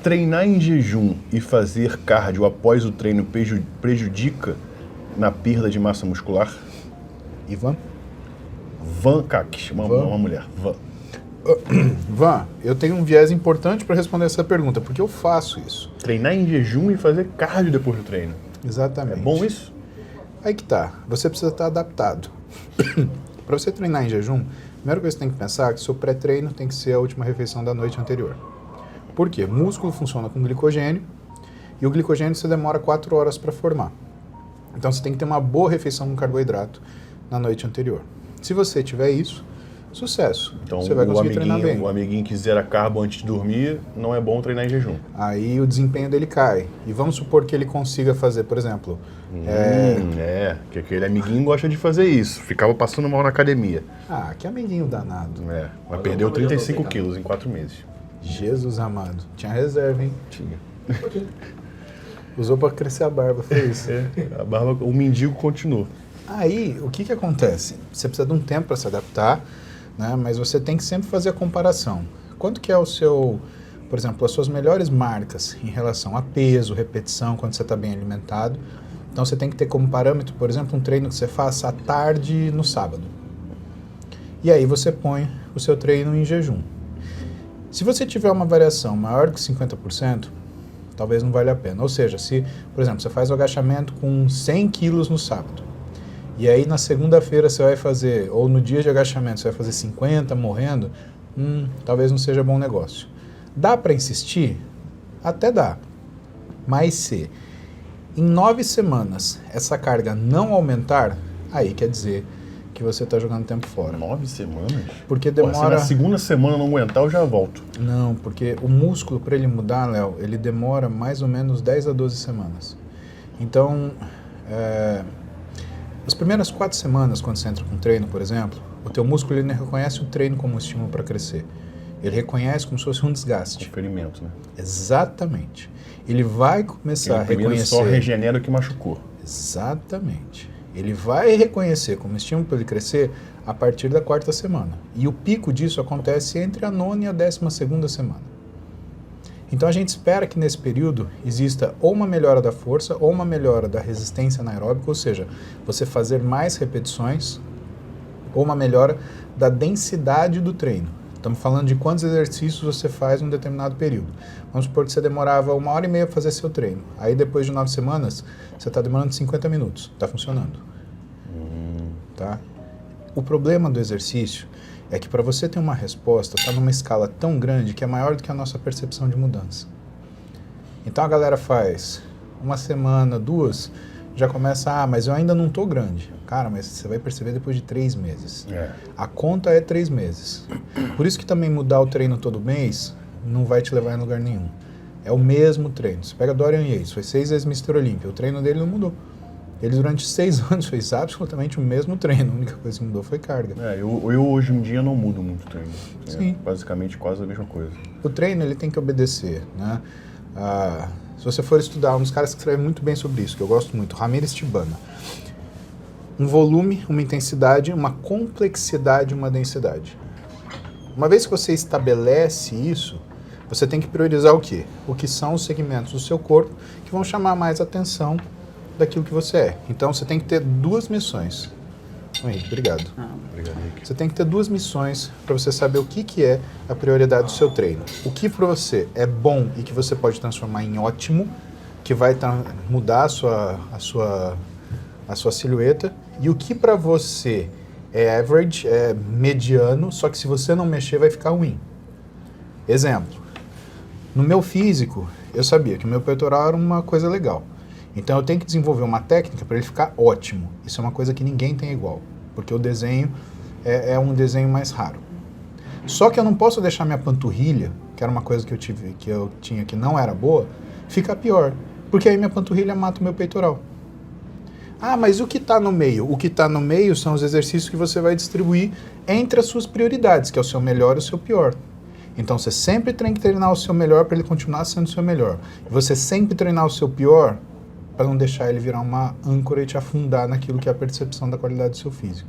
Treinar em jejum e fazer cardio após o treino prejudica na perda de massa muscular? Ivan? Van Cax, uma mulher. Van. Van, eu tenho um viés importante para responder essa pergunta, porque eu faço isso. Treinar em jejum e fazer cardio depois do treino. Exatamente. É bom isso? Aí que tá. Você precisa estar adaptado. Para você treinar em jejum, a primeira coisa que você tem que pensar é que seu pré-treino tem que ser a última refeição da noite anterior. Por quê? Músculo funciona com glicogênio e o glicogênio você demora 4 horas para formar. Então você tem que ter uma boa refeição com carboidrato na noite anterior. Se você tiver isso, sucesso. Então você vai conseguir treinar bem. O amiguinho que zera carbo antes de dormir, não é bom treinar em jejum. Aí o desempenho dele cai. E vamos supor que ele consiga fazer, por exemplo... que aquele amiguinho gosta de fazer isso. Ficava passando mal na academia. Ah, que amiguinho danado. Mas perdeu 35 quilos em 4 meses. Jesus amado. Tinha reserva, hein? Tinha. Usou pra crescer a barba, foi isso. A barba, o mendigo continuou. Aí, o que acontece? Você precisa de um tempo para se adaptar, né? Mas você tem que sempre fazer a comparação. Quanto que é o seu, por exemplo, as suas melhores marcas em relação a peso, repetição, quando você está bem alimentado. Então você tem que ter como parâmetro, por exemplo, um treino que você faça à tarde no sábado. E aí você põe o seu treino em jejum. Se você tiver uma variação maior que 50%, talvez não valha a pena. Ou seja, se, por exemplo, você faz o agachamento com 100 quilos no sábado, e aí na segunda-feira você vai fazer, ou no dia de agachamento você vai fazer 50, morrendo, talvez não seja bom negócio. Dá para insistir? Até dá. Mas se em 9 semanas essa carga não aumentar, aí quer dizer que você está jogando tempo fora. 9 semanas? Porque demora... Se na segunda semana não aguentar, eu já volto. Não, porque o músculo, para ele mudar, Léo, ele demora mais ou menos 10 a 12 semanas. Então, as primeiras 4 semanas, quando você entra com treino, por exemplo, o teu músculo ele não reconhece o treino como estímulo para crescer. Ele reconhece como se fosse um desgaste. Um ferimento, né? Exatamente. Ele vai começar a primeiro reconhecer... só regenera o que machucou. Exatamente. Ele vai reconhecer como estímulo para ele crescer a partir da 4ª semana. E o pico disso acontece entre a 9ª e a 12ª semana. Então a gente espera que nesse período exista ou uma melhora da força ou uma melhora da resistência anaeróbica, ou seja, você fazer mais repetições, ou uma melhora da densidade do treino. Estamos falando de quantos exercícios você faz em um determinado período. Vamos supor que você demorava 1h30 para fazer seu treino. Aí depois de 9 semanas, você está demorando 50 minutos. Está funcionando. Tá? O problema do exercício é que para você ter uma resposta, está numa escala tão grande que é maior do que a nossa percepção de mudança. Então a galera faz 1 semana, 2, já começa, mas eu ainda não estou grande. Cara, mas você vai perceber depois de 3 meses. A conta é 3 meses. Por isso que também mudar o treino todo mês não vai te levar em lugar nenhum. É o mesmo treino. Você pega Dorian Yates, foi 6 vezes Mr. Olympia, o treino dele não mudou. Ele durante 6 anos fez absolutamente o mesmo treino, a única coisa que mudou foi carga. Eu hoje em dia não mudo muito o treino. Sim. Basicamente quase a mesma coisa. O treino ele tem que obedecer, né? Se você for estudar, um dos caras que escreve muito bem sobre isso, que eu gosto muito, Ramires Tibana. Um volume, uma intensidade, uma complexidade, uma densidade. Uma vez que você estabelece isso, você tem que priorizar o quê? O que são os segmentos do seu corpo que vão chamar mais atenção daquilo que você é. Então você tem que ter 2 missões. Henrique, obrigado. Obrigado, Henrique. Você tem que ter 2 missões para você saber o que é a prioridade do seu treino. O que para você é bom e que você pode transformar em ótimo, que vai mudar a sua silhueta, e o que para você é average, é mediano, só que se você não mexer vai ficar ruim. Exemplo, no meu físico, eu sabia que o meu peitoral era uma coisa legal. Então eu tenho que desenvolver uma técnica para ele ficar ótimo. Isso é uma coisa que ninguém tem igual, porque o desenho é um desenho mais raro. Só que eu não posso deixar minha panturrilha, que era uma coisa que eu tinha que não era boa, ficar pior, porque aí minha panturrilha mata o meu peitoral. Ah, mas o que está no meio? O que está no meio são os exercícios que você vai distribuir entre as suas prioridades, que é o seu melhor e o seu pior. Então você sempre tem que treinar o seu melhor para ele continuar sendo o seu melhor. E você sempre treinar o seu pior para não deixar ele virar uma âncora e te afundar naquilo que é a percepção da qualidade do seu físico.